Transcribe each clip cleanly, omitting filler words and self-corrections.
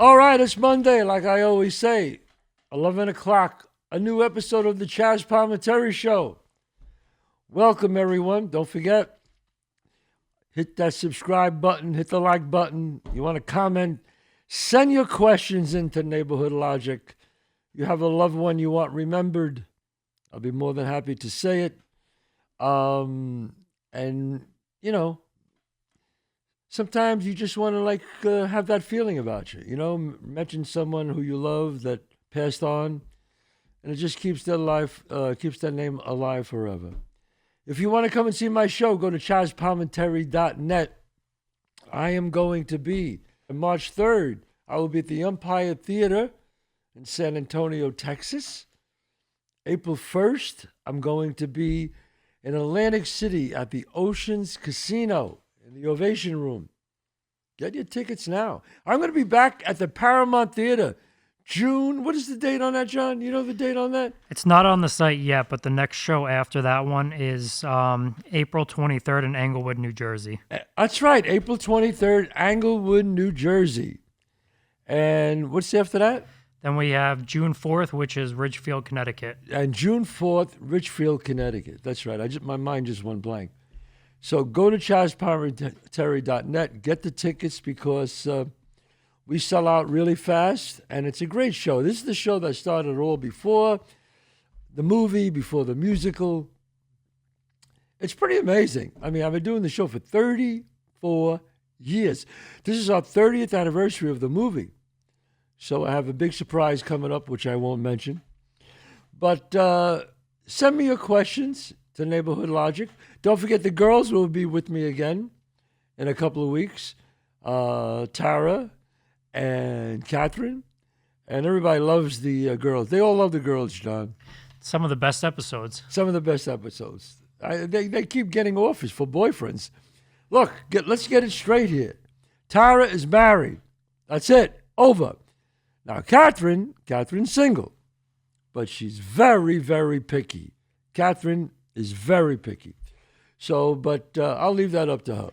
All right, it's Monday, like I always say. 11 o'clock, a new episode of the Chazz Palminteri Show. Welcome, everyone. Don't forget, hit that subscribe button, hit the like button. You want to comment, send your questions into Neighborhood Logic. You have a loved one you want remembered, I'll be more than happy to say it. And, you know, sometimes you just want to have that feeling about you, mention someone who you love that passed on, and it just keeps their life, keeps their name alive forever. If you want to come and see my show, go to ChazzPalminteri.net. I am going to be on March 3rd. I will be at the Empire Theater in San Antonio, Texas. April 1st, I'm going to be in Atlantic City at the Oceans Casino in the Ovation Room. Get your tickets now. I'm going to be back at the Paramount Theater June. What is the date on that, John? You know the date on that? It's not on the site yet, but the next show after that one is April 23rd in Englewood, New Jersey. That's right, April 23rd, Englewood, New Jersey. And what's after that? Then we have June 4th, which is Ridgefield, Connecticut. And June 4th, Ridgefield, Connecticut. That's right. My mind just went blank. So go to ChazzPalminteri.net, get the tickets because we sell out really fast, and it's a great show. This is the show that started it all before the movie, before the musical. It's pretty amazing. I mean, I've been doing the show for 34 years. This is our 30th anniversary of the movie. So I have a big surprise coming up, which I won't mention. But send me your questions to Neighborhood Logic. Don't forget the girls will be with me again in a couple of weeks. Tara and Catherine. And everybody loves the girls. They all love the girls, John. Some of the best episodes. Some of the best episodes. They keep getting offers for boyfriends. Look, let's get it straight here. Tara is married. That's it. Over. Now, Catherine's single, but she's very, very picky. Catherine is very picky. So, but I'll leave that up to her.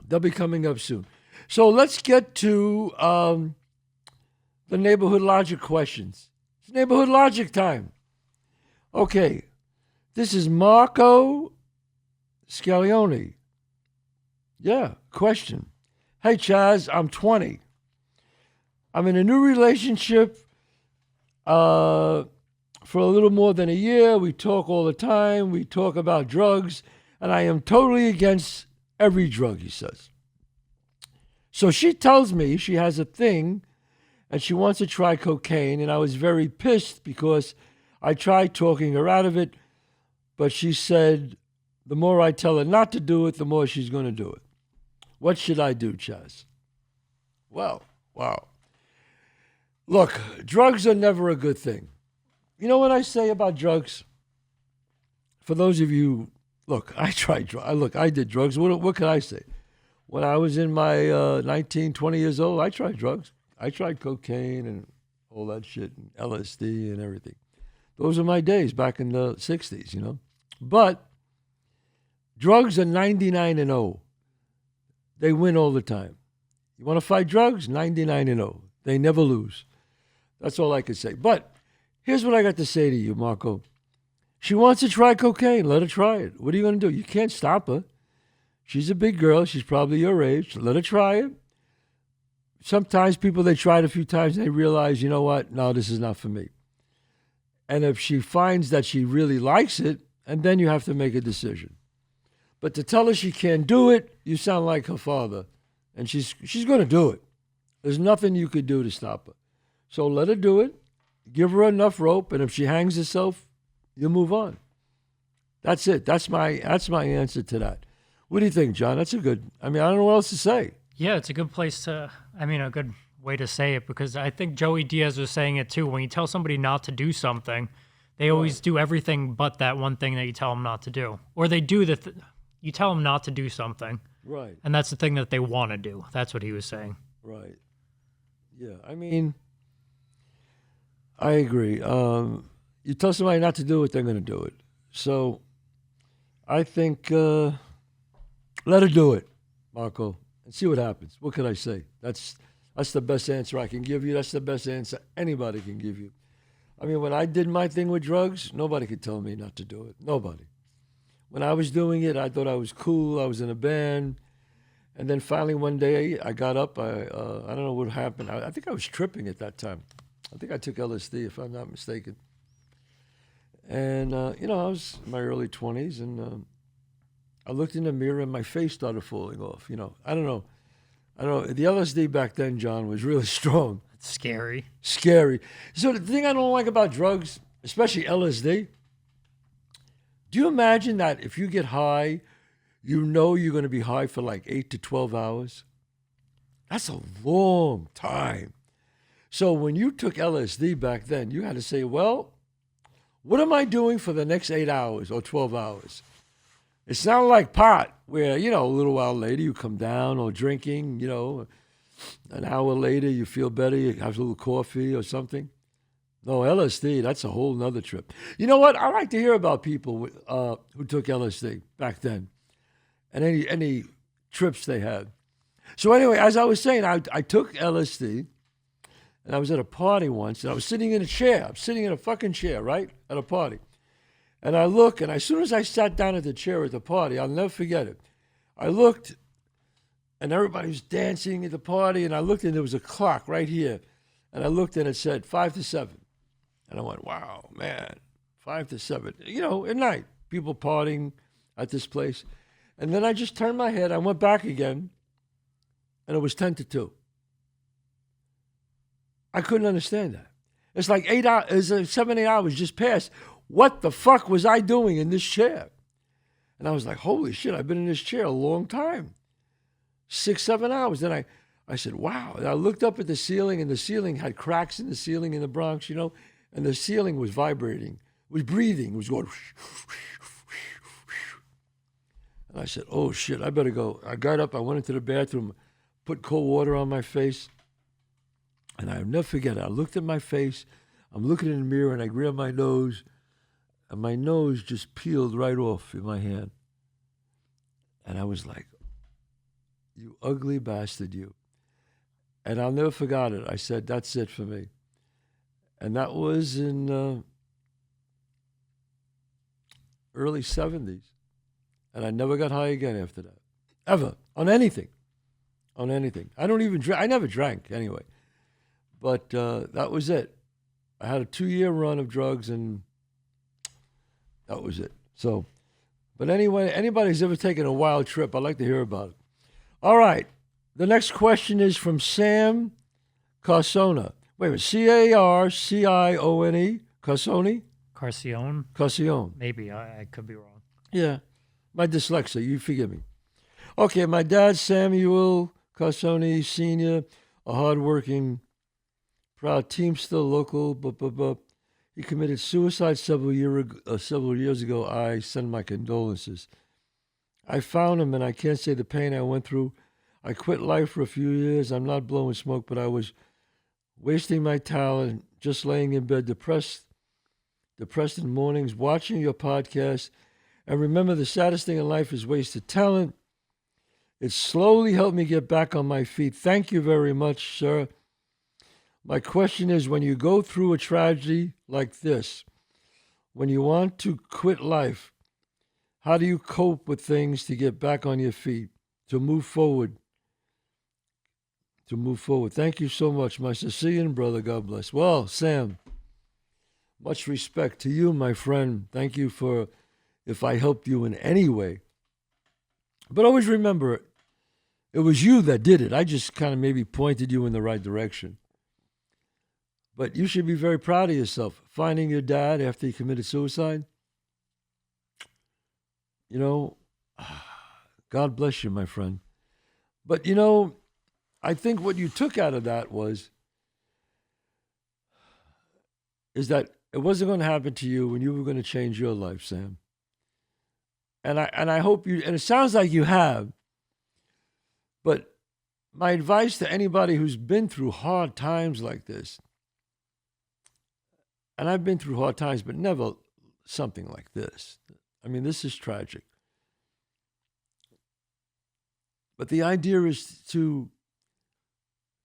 They'll be coming up soon. So let's get to the Neighborhood Logic questions. It's Neighborhood Logic time. Okay, this is Marco Scaglione. Yeah, question. Hey, Chazz, I'm 20. I'm in a new relationship for a little more than a year. We talk all the time. We talk about drugs, and I am totally against every drug, he says. So she tells me she has a thing, and she wants to try cocaine, and I was very pissed because I tried talking her out of it, but she said the more I tell her not to do it, the more she's going to do it. What should I do, Chazz? Well, wow. Look, drugs are never a good thing. You know what I say about drugs? For those of you, look, I tried drugs. Look, I did drugs. What can I say? When I was in my 19, 20 years old, I tried drugs. I tried cocaine and all that shit, and LSD and everything. Those are my days back in the 60s, But drugs are 99-0. They win all the time. You want to fight drugs? 99-0. They never lose. That's all I can say. But here's what I got to say to you, Marco. She wants to try cocaine. Let her try it. What are you going to do? You can't stop her. She's a big girl. She's probably your age. Let her try it. Sometimes people, they try it a few times, and they realize, you know what? No, this is not for me. And if she finds that she really likes it, and then you have to make a decision. But to tell her she can't do it, you sound like her father. And she's going to do it. There's nothing you could do to stop her. So let her do it. Give her enough rope, and if she hangs herself, you move on. That's it. That's my answer to that. What do you think, John? That's I don't know what else to say. Yeah, it's a good place a good way to say it, because I think Joey Diaz was saying it too. When you tell somebody not to do something, they always do everything but that one thing that you tell them not to do. Or they do you tell them not to do something. Right. And that's the thing that they want to do. That's what he was saying. Right. Yeah, I agree. You tell somebody not to do it, they're going to do it. So I think let her do it, Marco, and see what happens. What can I say? That's the best answer I can give you. That's the best answer anybody can give you. I mean, when I did my thing with drugs, nobody could tell me not to do it. Nobody. When I was doing it, I thought I was cool. I was in a band. And then finally one day I got up. I don't know what happened. I think I was tripping at that time. I think I took LSD, if I'm not mistaken. And, I was in my early 20s, and I looked in the mirror and my face started falling off. I don't know. The LSD back then, John, was really strong. It's scary. Scary. So the thing I don't like about drugs, especially LSD, do you imagine that if you get high, you're going to be high for like 8 to 12 hours? That's a long time. So when you took LSD back then, you had to say, well, what am I doing for the next 8 hours or 12 hours? It's not like pot where, a little while later you come down, or drinking, an hour later you feel better, you have a little coffee or something. No, LSD, that's a whole nother trip. You know what? I like to hear about people who took LSD back then and any trips they had. So anyway, as I was saying, I took LSD, and I was at a party once, and I was sitting in a chair. I'm sitting in a fucking chair, right, at a party. And I look, and as soon as I sat down at the chair at the party, I'll never forget it. I looked, and everybody was dancing at the party, and I looked, and there was a clock right here. And I looked, and it said 5 to 7. And I went, wow, man, 5 to 7. At night, people partying at this place. And then I just turned my head. I went back again, and it was 10 to 2. I couldn't understand that. It's like 8 hours, it's like 7, 8 hours just passed. What the fuck was I doing in this chair? And I was like, holy shit, I've been in this chair a long time. 6, 7 hours. Then I said, wow. And I looked up at the ceiling, and the ceiling had cracks in the ceiling in the Bronx, and the ceiling was vibrating. It was breathing. It was going. And I said, oh shit, I better go. I got up, I went into the bathroom, put cold water on my face, and I'll never forget it. I looked at my face, I'm looking in the mirror, and I grabbed my nose, and my nose just peeled right off in my hand. And I was like, you ugly bastard, you. And I'll never forget it. I said, that's it for me. And that was in early 70s. And I never got high again after that. Ever. On anything. I don't even drink. I never drank anyway. But that was it. I had a 2-year run of drugs, and that was it. So, but anyway, anybody's ever taken a wild trip, I'd like to hear about it. All right. The next question is from Sam Carsona. Wait a minute. Carcione? Carsoni? Carcione? Carcione. Maybe. I could be wrong. Yeah. My dyslexia. You forgive me. Okay. My dad, Samuel Carsoni Sr., a hardworking, proud Teamster, local, he committed suicide several years ago. I send my condolences. I found him, and I can't say the pain I went through. I quit life for a few years. I'm not blowing smoke, but I was wasting my talent, just laying in bed, depressed in mornings, watching your podcast. And remember, the saddest thing in life is wasted talent. It slowly helped me get back on my feet. Thank you very much, sir. My question is, when you go through a tragedy like this, when you want to quit life, how do you cope with things to get back on your feet, to move forward? Thank you so much, my Sicilian brother. God bless. Well, Sam, much respect to you, my friend. Thank you for if I helped you in any way. But always remember, it was you that did it. I just kind of maybe pointed you in the right direction. But you should be very proud of yourself. Finding your dad after he committed suicide. God bless you, my friend. But, I think what you took out of that is that it wasn't going to happen to you when you were going to change your life, Sam. And I hope you, and it sounds like you have, but my advice to anybody who's been through hard times like this, and I've been through hard times, but never something like this. I mean, this is tragic. But the idea is to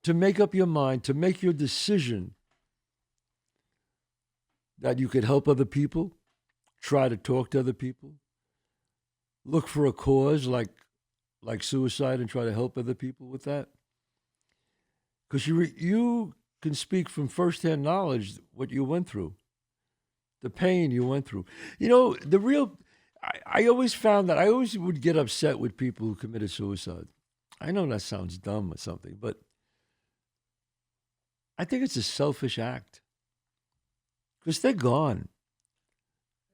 to make up your mind, to make your decision that you could help other people, try to talk to other people, look for a cause like suicide and try to help other people with that. Because you can speak from firsthand knowledge what you went through, the pain you went through. You know, I always found that I always would get upset with people who committed suicide. I know that sounds dumb or something, but I think it's a selfish act because they're gone.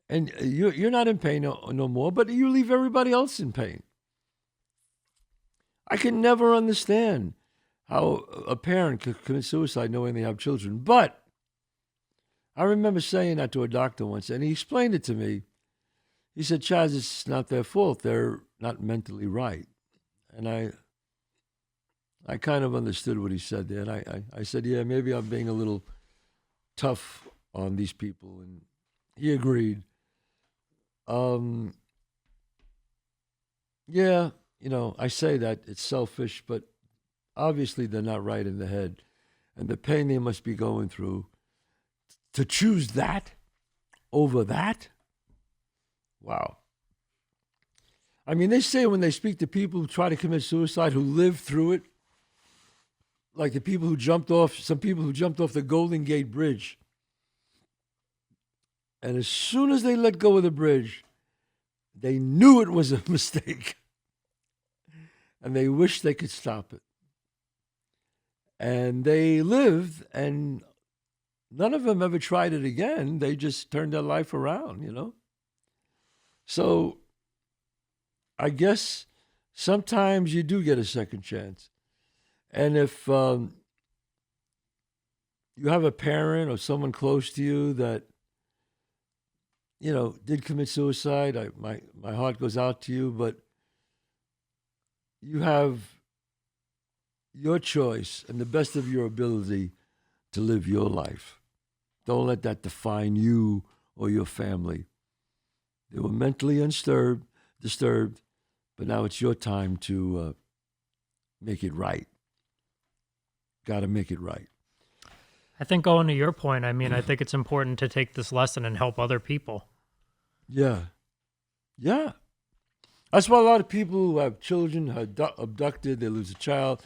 And you're not in pain no more, but you leave everybody else in pain. I can never understand how a parent could commit suicide knowing they have children. But I remember saying that to a doctor once, and he explained it to me. He said, Chazz, it's not their fault. They're not mentally right. And I kind of understood what he said there. And I said, yeah, maybe I'm being a little tough on these people. And he agreed. Yeah, you know, I say that it's selfish, but obviously they're not right in the head. And the pain they must be going through, to choose that over that, wow. I mean, they say when they speak to people who try to commit suicide, who lived through it, like the people who jumped off, some people who jumped off the Golden Gate Bridge. And as soon as they let go of the bridge, they knew it was a mistake. And they wished they could stop it. And they lived, and none of them ever tried it again. They just turned their life around, you know? So I guess sometimes you do get a second chance. And if you have a parent or someone close to you that, you know, did commit suicide, my heart goes out to you, but you have your choice and the best of your ability to live your life. Don't let that define you or your family. They were mentally disturbed, but now it's your time to make it right. Got to make it right. I think going to your point, I mean, I think it's important to take this lesson and help other people. Yeah. Yeah. That's why a lot of people who have children are abducted, they lose a child,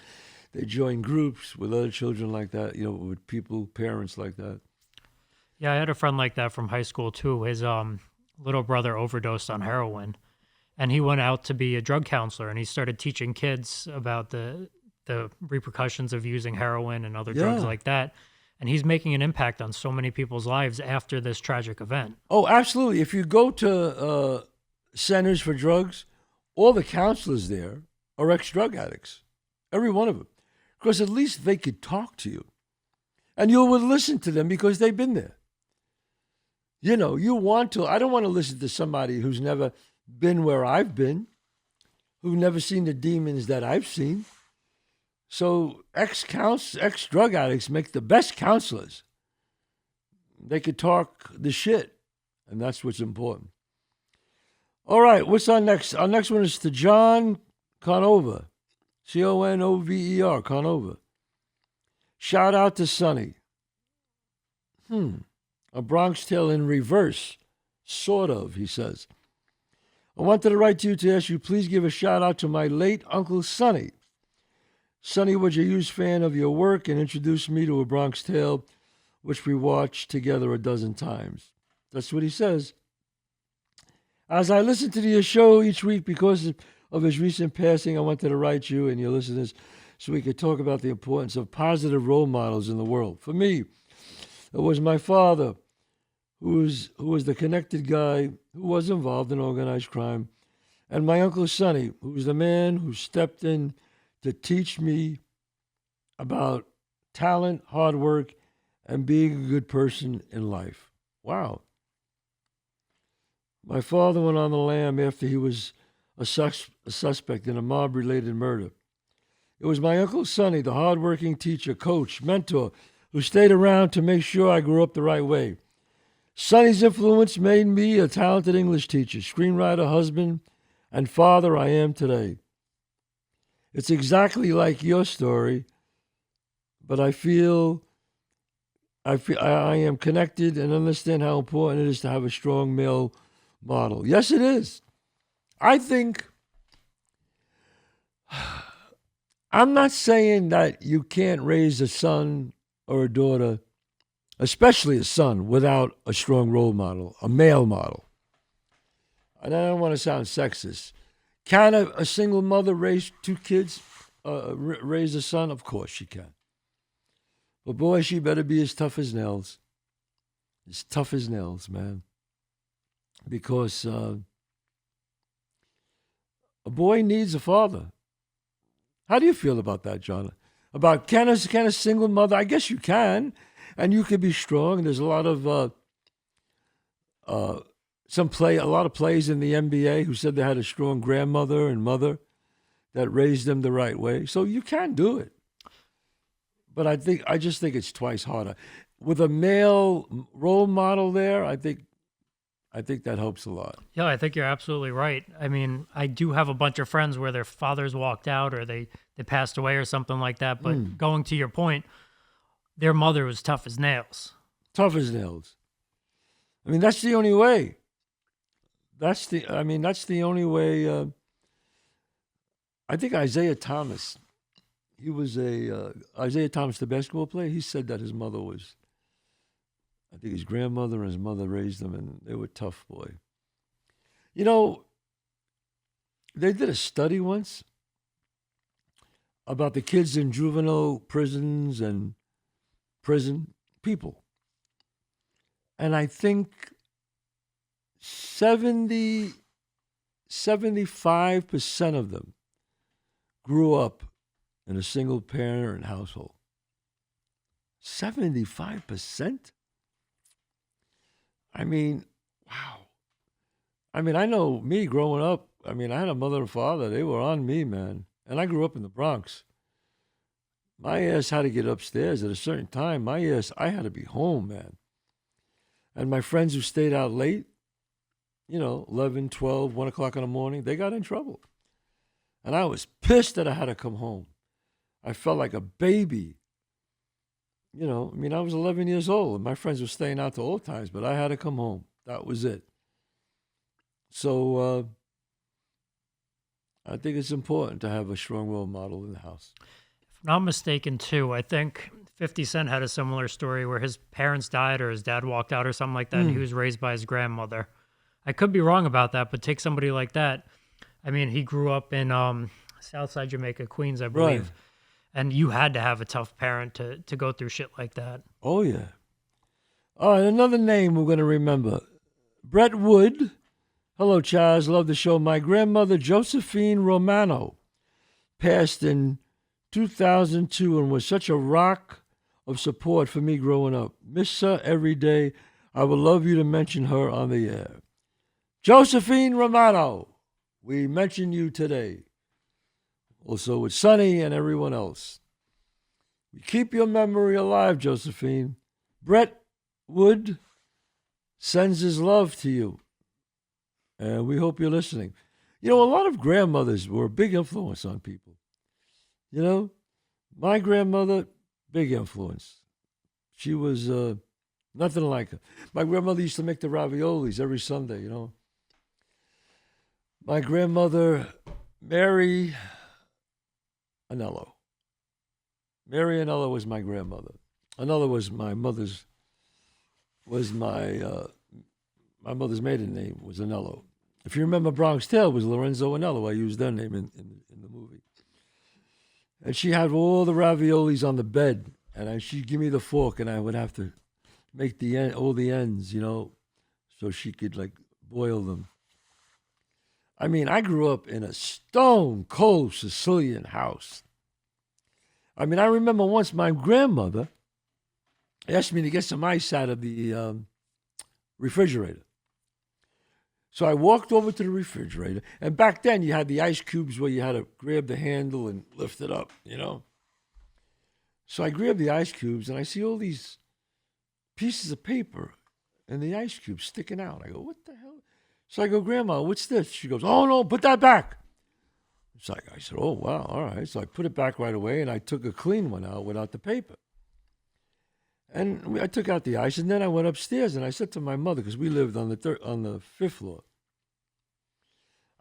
they join groups with other children like that, you know, with people, parents like that. Yeah, I had a friend like that from high school too. His little brother overdosed on heroin, and he went out to be a drug counselor, and he started teaching kids about the repercussions of using heroin and other drugs like that. And he's making an impact on so many people's lives after this tragic event. Oh, absolutely. If you go to centers for drugs, all the counselors there are ex-drug addicts, every one of them. Because at least they could talk to you. And you would listen to them because they've been there. You know, I don't want to listen to somebody who's never been where I've been, who've never seen the demons that I've seen. So ex-drug addicts make the best counselors. They could talk the shit, and that's what's important. All right, what's our next? Our next one is to John Conover, Conover, Conover. Shout out to Sonny. A Bronx Tale in reverse, sort of, he says. I wanted to write to you to ask you, please give a shout out to my late Uncle Sonny. Sonny was a huge fan of your work and introduced me to A Bronx Tale, which we watched together a dozen times. That's what he says. As I listen to your show each week because of his recent passing, I wanted to write you and your listeners so we could talk about the importance of positive role models in the world. For me, it was my father, who was the connected guy who was involved in organized crime, and my Uncle Sonny, who was the man who stepped in to teach me about talent, hard work, and being a good person in life. Wow. My father went on the lam after he was a suspect in a mob-related murder. It was my Uncle Sonny, the hard-working teacher, coach, mentor, who stayed around to make sure I grew up the right way. Sonny's influence made me a talented English teacher, screenwriter, husband, and father I am today. It's exactly like your story, but I feel I am connected and understand how important it is to have a strong male model. Yes, it is. I think I'm not saying that you can't raise a son or a daughter, especially a son, without a strong role model, a male model. And I don't want to sound sexist. Can a single mother raise two kids, raise a son? Of course she can. But boy, she better be as tough as nails. As tough as nails, man. Because a boy needs a father. How do you feel about that, John? About can a single mother? I guess you can, and you can be strong. There's a lot of a lot of players in the NBA who said they had a strong grandmother and mother that raised them the right way. So you can do it. But I just think it's twice harder. With a male role model there, I think that helps a lot. Yeah, I think you're absolutely right. I mean, I do have a bunch of friends where their fathers walked out or they passed away or something like that. But going to your point, their mother was tough as nails. Tough as nails. I mean, that's the only way. That's the only way. I think Isaiah Thomas, he was Isaiah Thomas, the basketball player. He said that his mother was, I think his grandmother and his mother raised them, and they were tough, boy. You know, they did a study once about the kids in juvenile prisons and prison people. And I think 75% of them grew up in a single parent household. 75%? I mean, wow. I mean, I know me growing up. I mean, I had a mother and father. They were on me, man. And I grew up in the Bronx. My ass had to get upstairs at a certain time. I had to be home, man. And my friends who stayed out late, 11, 12, 1 o'clock in the morning, they got in trouble. And I was pissed that I had to come home. I felt like a baby. I was 11 years old, and my friends were staying out to all times, but I had to come home. That was it. So I think it's important to have a strong role model in the house. If I'm not mistaken, too, I think 50 Cent had a similar story where his parents died or his dad walked out or something like that, and he was raised by his grandmother. I could be wrong about that, but take somebody like that. I mean, he grew up in Southside Jamaica, Queens, I believe. Right. And you had to have a tough parent to go through shit like that. Oh, yeah. All right, another name we're going to remember. Brett Wood. Hello, Chazz. Love the show. My grandmother, Josephine Romano, passed in 2002 and was such a rock of support for me growing up. Miss her every day. I would love you to mention her on the air. Josephine Romano, we mention you today. Also with Sonny and everyone else. We keep your memory alive, Josephine. Brett Wood sends his love to you. And we hope you're listening. A lot of grandmothers were a big influence on people. My grandmother, big influence. She was nothing like her. My grandmother used to make the raviolis every Sunday, My grandmother, Mary Anello. Mary Anello was my grandmother. Anello was my mother's maiden name was Anello. If you remember Bronx Tale, it was Lorenzo Anello. I used their name in the movie. And she had all the raviolis on the bed, and she'd give me the fork, and I would have to make all the ends, so she could boil them. I mean, I grew up in a stone-cold Sicilian house. I mean, I remember once my grandmother asked me to get some ice out of the refrigerator. So I walked over to the refrigerator, and back then you had the ice cubes where you had to grab the handle and lift it up, So I grabbed the ice cubes, and I see all these pieces of paper and the ice cubes sticking out. I go, what the hell? So I go, Grandma, what's this? She goes, oh, no, put that back. It's like, I said, oh, wow, all right. So I put it back right away, and I took a clean one out without the paper. And I took out the ice, and then I went upstairs, and I said to my mother, because we lived on the fifth floor.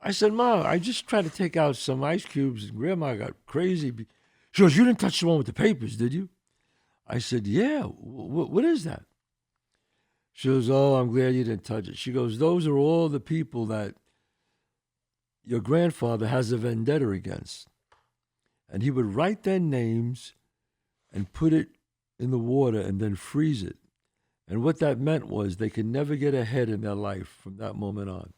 I said, Ma, I just tried to take out some ice cubes, and Grandma got crazy. She goes, you didn't touch the one with the papers, did you? I said, yeah, what is that? She goes, oh, I'm glad you didn't touch it. She goes, those are all the people that your grandfather has a vendetta against. And he would write their names and put it in the water and then freeze it. And what that meant was they could never get ahead in their life from that moment on.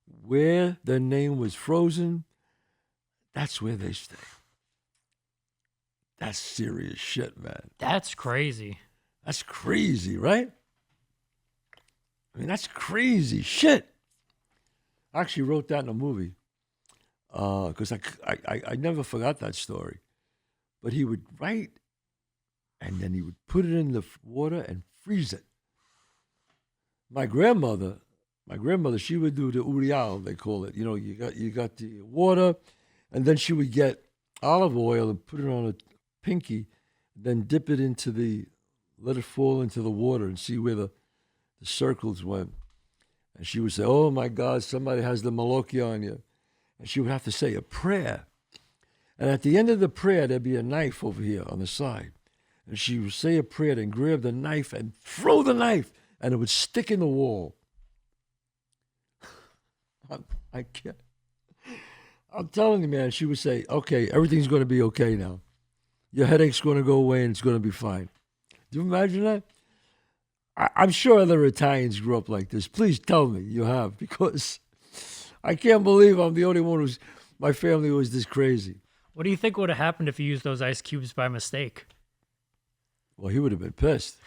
Where their name was frozen, that's where they stay. That's serious shit, man. That's crazy. That's crazy, right? I mean, that's crazy shit. I actually wrote that in a movie because I never forgot that story. But he would write, and then he would put it in the water and freeze it. My grandmother, she would do the urial, they call it. You know, you got the water, and then she would get olive oil and put it on a pinky, then dip it let it fall into the water and see where the circles went. And she would say, oh my God, somebody has the malokia on you. And she would have to say a prayer. And at the end of the prayer, there'd be a knife over here on the side. And she would say a prayer and grab the knife and throw the knife, and it would stick in the wall. I can't. I'm telling you, man, she would say, okay, everything's going to be okay now. Your headache's going to go away and it's going to be fine. Do you imagine that? I'm sure other Italians grew up like this. Please tell me you have, because I can't believe I'm the only one my family was this crazy. What do you think would have happened if you used those ice cubes by mistake? Well, he would have been pissed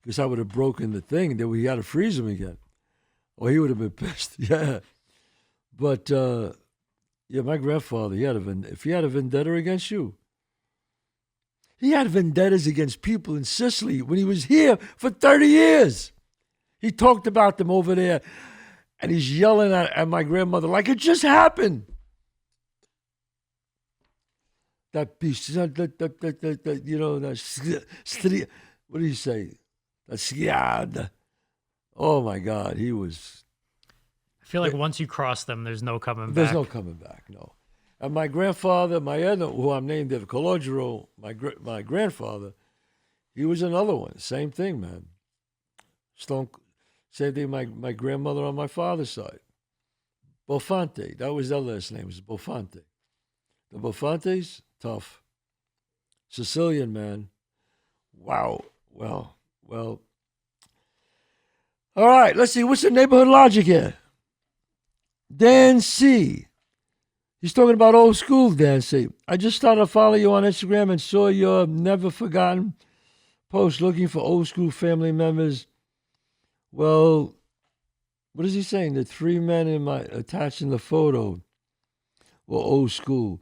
because I would have broken the thing and then we had to freeze him again. Or he would have been pissed, yeah. But, yeah, my grandfather, if he had a vendetta against you, he had vendettas against people in Sicily when he was here for 30 years. He talked about them over there, and he's yelling at my grandmother like it just happened. That piece, what do you say? That sciad. Oh, my God, he was... I feel like once you cross them, there's no coming back. There's no coming back, no. And my grandfather, my other, who I'm named after, Colodro, my grandfather, he was another one. Same thing, man. Same thing, my grandmother on my father's side. Bofante, that was their last name, was Bofante. The Bofantes, tough. Sicilian, man. Wow. Well. All right, let's see. What's the neighborhood logic here? Dan C. He's talking about old school, Dan C. I just started to follow you on Instagram and saw your never forgotten post looking for old school family members. Well, what is he saying? The three men attached in the photo were old school.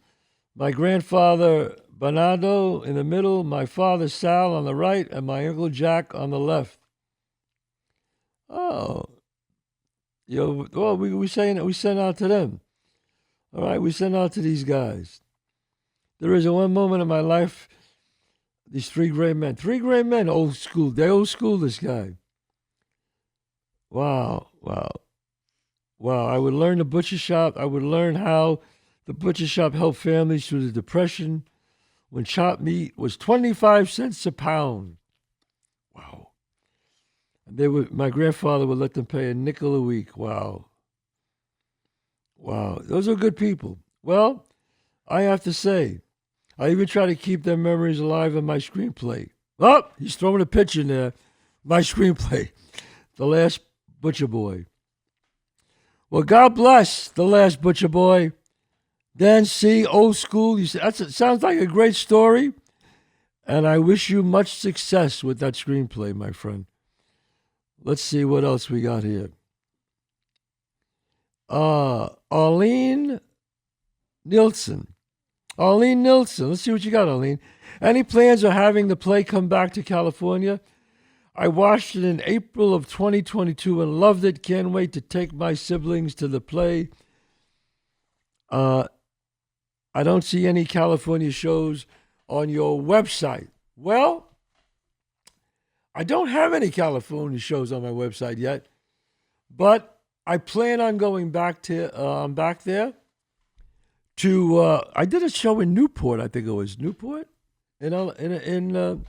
My grandfather, Bernardo, in the middle, my father, Sal, on the right, and my uncle Jack on the left. Oh. Well, we send out to them. All right, we send out to these guys. There is one moment in my life, these three great men, old school. They old school, this guy. Wow. I would learn the butcher shop. I would learn how the butcher shop helped families through the Depression when chopped meat was 25 cents a pound. Wow. And my grandfather would let them pay a nickel a week. Wow. Those are good people. Well, I have to say, I even try to keep their memories alive in my screenplay. Oh, he's throwing a pitch in there. My screenplay, The Last Butcher Boy. Well, God bless The Last Butcher Boy. Dan C., old school. Sounds like a great story. And I wish you much success with that screenplay, my friend. Let's see what else we got here. Arlene Nilsson. Let's see what you got, Arlene. Any plans of having the play come back to California? I watched it in April of 2022 and loved it. Can't wait to take my siblings to the play. I don't see any California shows on your website. Well, I don't have any California shows on my website yet, but I plan on going back there to. I did a show in Newport. I think it was Newport in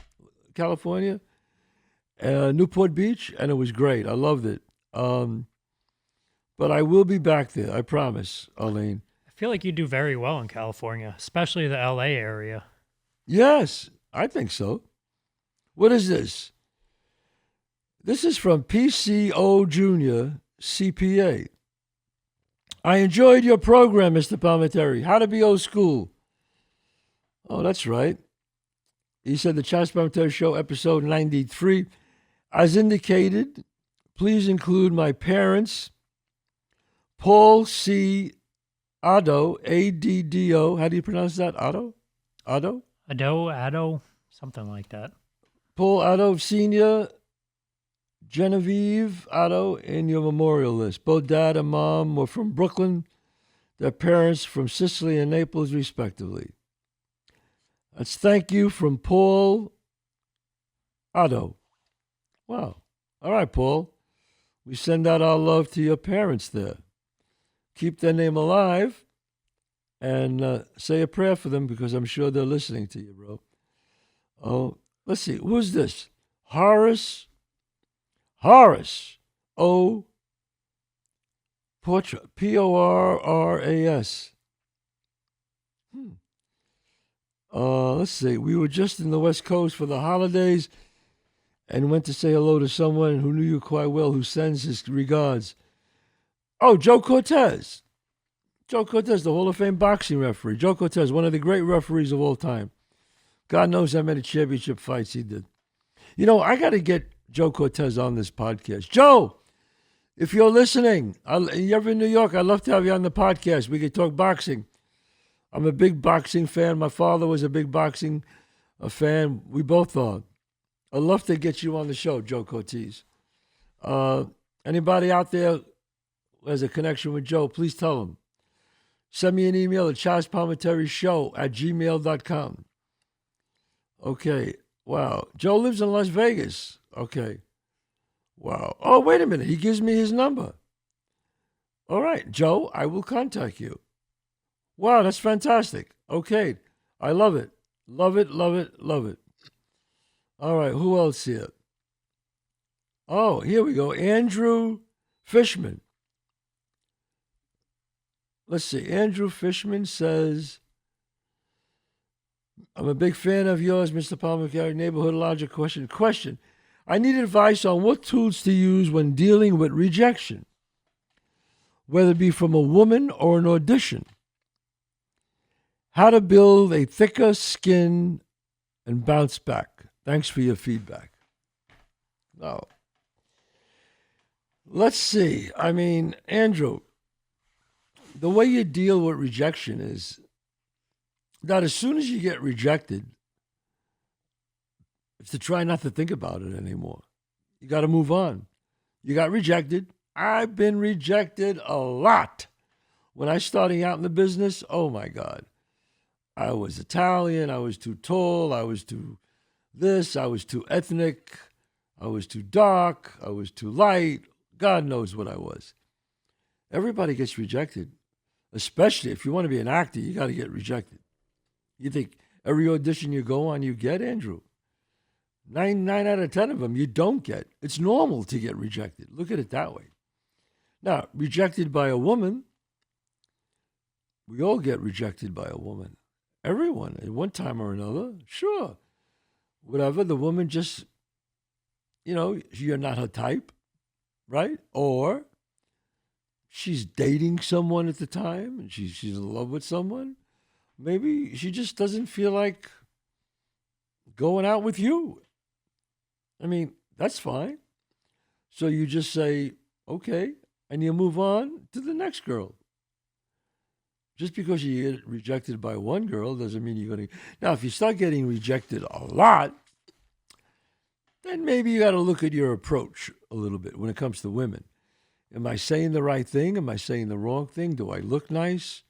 California, Newport Beach, and it was great. I loved it. But I will be back there. I promise, Arlene. I feel like you do very well in California, especially the LA area. Yes, I think so. What is this? This is from PCO Junior CPA. I enjoyed your program, Mr. Palminteri. How to be old school. Oh, that's right. He said the Chazz Palminteri Show, episode 93. As indicated, please include my parents, Paul C. Addo, A-D-D-O. How do you pronounce that? Addo? Addo, something like that. Paul Addo Sr., Genevieve Otto in your memorial list. Both dad and mom were from Brooklyn. Their parents from Sicily and Naples, respectively. That's thank you from Paul Otto. Wow. All right, Paul. We send out our love to your parents there. Keep their name alive and say a prayer for them because I'm sure they're listening to you, bro. Oh, let's see. Who's this? Horace O. Portras, Porras. Let's see. We were just in the West Coast for the holidays and went to say hello to someone who knew you quite well who sends his regards. Oh, Joe Cortez. Joe Cortez, the Hall of Fame boxing referee. Joe Cortez, one of the great referees of all time. God knows how many championship fights he did. You know, I got to get Joe Cortez on this podcast. Joe, if you're listening, you're ever in New York, I'd love to have you on the podcast. We could talk boxing. I'm a big boxing fan. My father was a big boxing fan. We both are. I'd love to get you on the show, Joe Cortez. Anybody out there who has a connection with Joe, please tell him. Send me an email at chazzpalminterishow@gmail.com. Okay. Wow. Joe lives in Las Vegas. Okay. Wow. Oh, wait a minute. He gives me his number. All right, Joe, I will contact you. Wow, that's fantastic. Okay. I love it. Love it, love it, love it. All right, who else here? Oh, here we go. Andrew Fishman. Let's see. Andrew Fishman says, I'm a big fan of yours, Mr. Palminteri. Neighborhood Logic question. I need advice on what tools to use when dealing with rejection, whether it be from a woman or an audition. How to build a thicker skin and bounce back. Thanks for your feedback. Now, let's see. I mean, Andrew, the way you deal with rejection is that as soon as you get rejected, it's to try not to think about it anymore. You got to move on. You got rejected. I've been rejected a lot. When I starting out in the business, oh my God. I was Italian. I was too tall. I was too this. I was too ethnic. I was too dark. I was too light. God knows what I was. Everybody gets rejected, especially if you want to be an actor, you got to get rejected. You think every audition you go on, you get, Andrew? Nine out of 10 of them you don't get. It's normal to get rejected. Look at it that way. Now, rejected by a woman, we all get rejected by a woman. Everyone, at one time or another, sure. Whatever, the woman just, you're not her type, right? Or she's dating someone at the time and she's in love with someone. Maybe she just doesn't feel like going out with you. I mean, that's fine. So you just say, okay, and you move on to the next girl. Just because you get rejected by one girl doesn't mean you're going to. Now, if you start getting rejected a lot, then maybe you got to look at your approach a little bit when it comes to women. Am I saying the right thing? Am I saying the wrong thing? Do I look nice?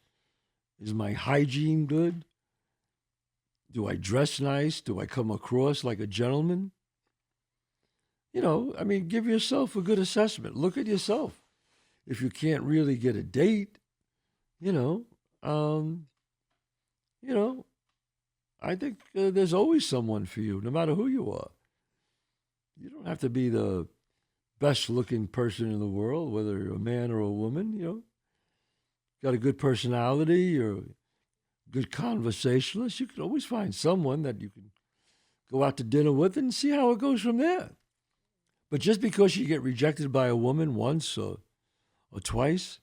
Is my hygiene good? Do I dress nice? Do I come across like a gentleman? I mean, give yourself a good assessment. Look at yourself. If you can't really get a date, you know, um, you know, I think there's always someone for you, no matter who you are. You don't have to be the best looking person in the world, whether you're a man or a woman, got a good personality or a good conversationalist. You can always find someone that you can go out to dinner with and see how it goes from there. But just because you get rejected by a woman once or twice,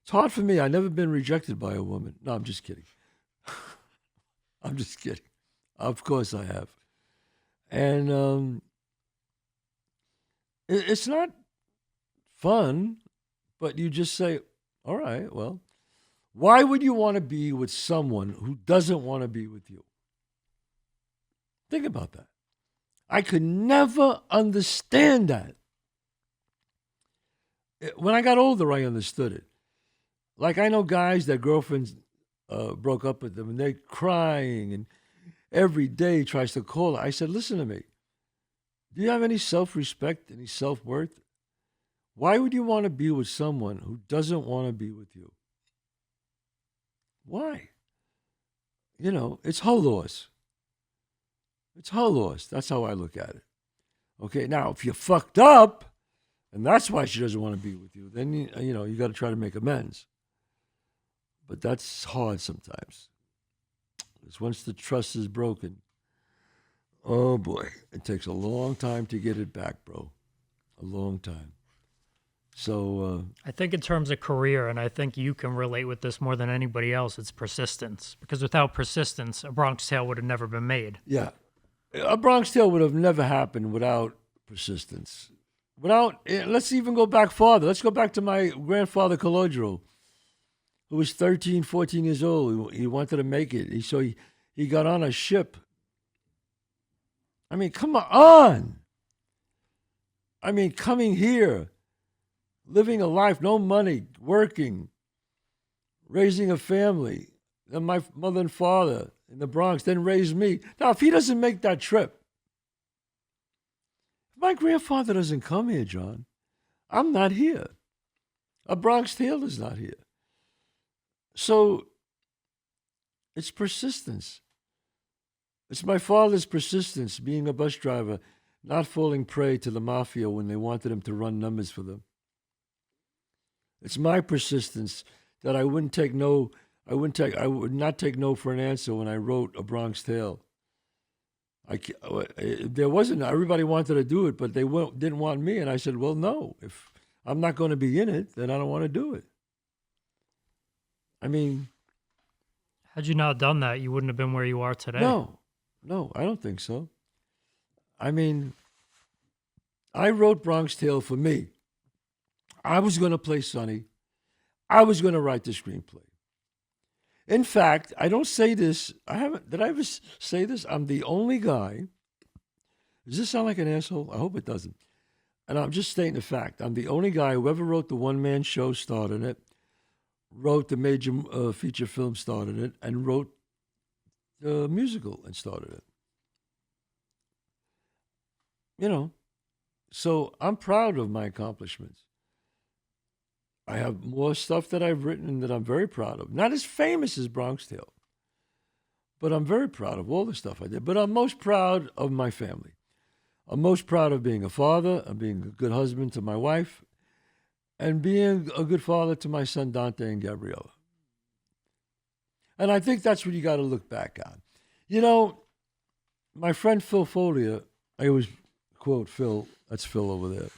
it's hard for me. I've never been rejected by a woman. No, I'm just kidding. I'm just kidding. Of course I have. And it's not fun, but you just say, all right, well, why would you want to be with someone who doesn't want to be with you? Think about that. I could never understand that. When I got older, I understood it. Like I know guys that girlfriends broke up with them and they're crying and every day tries to call her. I said, listen to me. Do you have any self-respect, any self-worth? Why would you want to be with someone who doesn't want to be with you? Why? It's her loss. It's her loss. That's how I look at it. Okay, now if you're fucked up, and that's why she doesn't want to be with you, then you got to try to make amends. But that's hard sometimes. Because once the trust is broken, oh boy, it takes a long time to get it back, bro. A long time. So I think in terms of career, and I think you can relate with this more than anybody else, it's persistence. Because without persistence, A Bronx Tale would have never been made. yeah, A Bronx Tale would have never happened without persistence. Let's even go back farther. Let's go back to my grandfather, Calogero, who was 13, 14 years old. He wanted to make it. He got on a ship. I mean, come on. I mean, coming here, living a life, no money, working, raising a family. Then my mother and father in the Bronx then raised me. Now, if he doesn't make that trip, if my grandfather doesn't come here, John, I'm not here. A Bronx Tale is not here. So it's persistence. It's my father's persistence, being a bus driver, not falling prey to the mafia when they wanted him to run numbers for them. It's my persistence that I would not take no for an answer when I wrote A Bronx Tale. There wasn't, everybody wanted to do it, but they didn't want me. And I said, well, no, if I'm not going to be in it, then I don't want to do it. I mean, had you not done that, you wouldn't have been where you are today. No, I don't think so. I mean, I wrote Bronx Tale for me. I was going to play Sonny. I was going to write the screenplay. In fact, I don't say this. Did I ever say this? I'm the only guy. Does this sound like an asshole? I hope it doesn't. And I'm just stating the fact. I'm the only guy who ever wrote the one-man show, starred in it, wrote the major feature film, starred in it, and wrote the musical and started it. So I'm proud of my accomplishments. I have more stuff that I've written that I'm very proud of. Not as famous as Bronx Tale, but I'm very proud of all the stuff I did. But I'm most proud of my family. I'm most proud of being a father, of being a good husband to my wife, and being a good father to my son Dante and Gabriella. And I think that's what you got to look back on. My friend Phil Folia, I always quote Phil, that's Phil over there,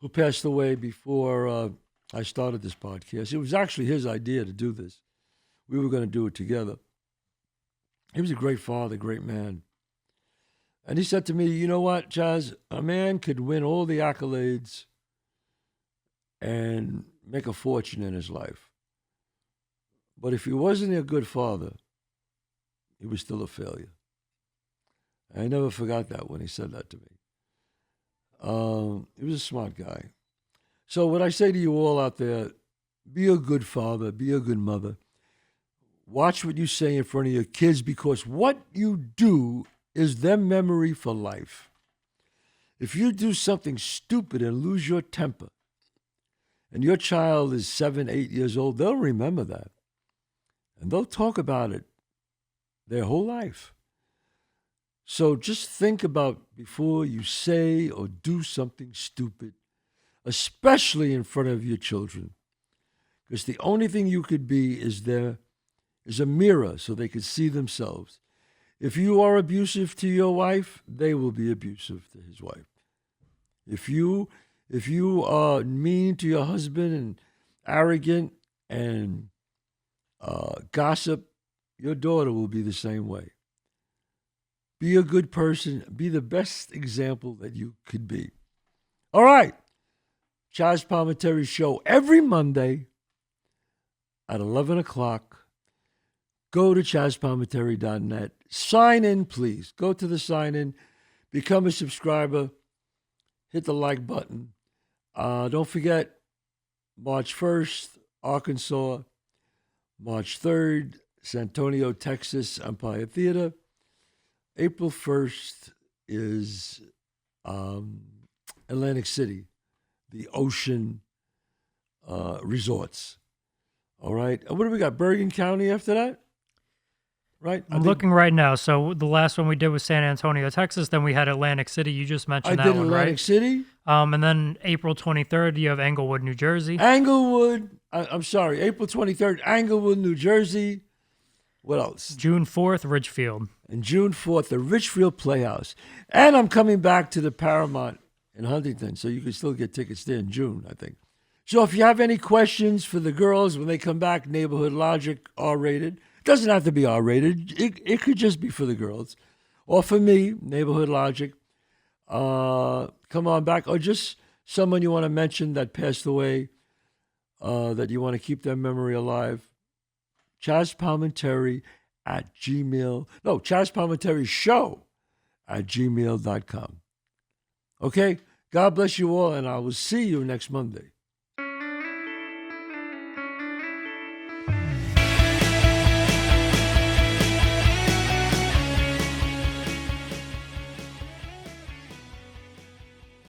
who passed away before I started this podcast. It was actually his idea to do this. We were going to do it together. He was a great father, great man. And he said to me, you know what, Chazz, a man could win all the accolades and make a fortune in his life. But if he wasn't a good father, he was still a failure. I never forgot that when he said that to me. He was a smart guy. So what I say to you all out there, Be a good father. Be a good mother. Watch what you say in front of your kids because what you do is their memory for life. If you do something stupid and lose your temper, and your child is 7, 8 years old, they'll remember that. And they'll talk about it their whole life. So just think about before you say or do something stupid, especially in front of your children. Because the only thing you could be is a mirror so they could see themselves. If you are abusive to your wife, they will be abusive to his wife. If you are mean to your husband and arrogant and gossip, your daughter will be the same way. Be a good person. Be the best example that you could be. All right. Chazz Palminteri show every Monday at 11 o'clock. Go to chazzpalminteri.net. Sign in, please. Go to the sign in. Become a subscriber. Hit the like button. Don't forget, March 1st, Arkansas. March 3rd, San Antonio, Texas, Empire Theater. April 1st is Atlantic City, the Ocean Resorts. All right. And what do we got? Bergen County after that? Right? I'm looking right now. So the last one we did was San Antonio, Texas. Then we had Atlantic City. You just mentioned that one, right? Atlantic City. And then April 23rd, you have Englewood, New Jersey. I'm sorry, April 23rd, Englewood, New Jersey. What else? June 4th, Ridgefield. And June 4th, the Richfield Playhouse. And I'm coming back to the Paramount in Huntington, so you can still get tickets there in June, I think. So if you have any questions for the girls when they come back, Neighborhood Logic, R-rated. It doesn't have to be R-rated. It could just be for the girls. Or for me, Neighborhood Logic. Come on back. Or just someone you want to mention that passed away, that you want to keep their memory alive. Chazz Palminteri at Gmail. No, Chazz Palminteri Show at gmail.com. Okay? God bless you all, and I will see you next Monday.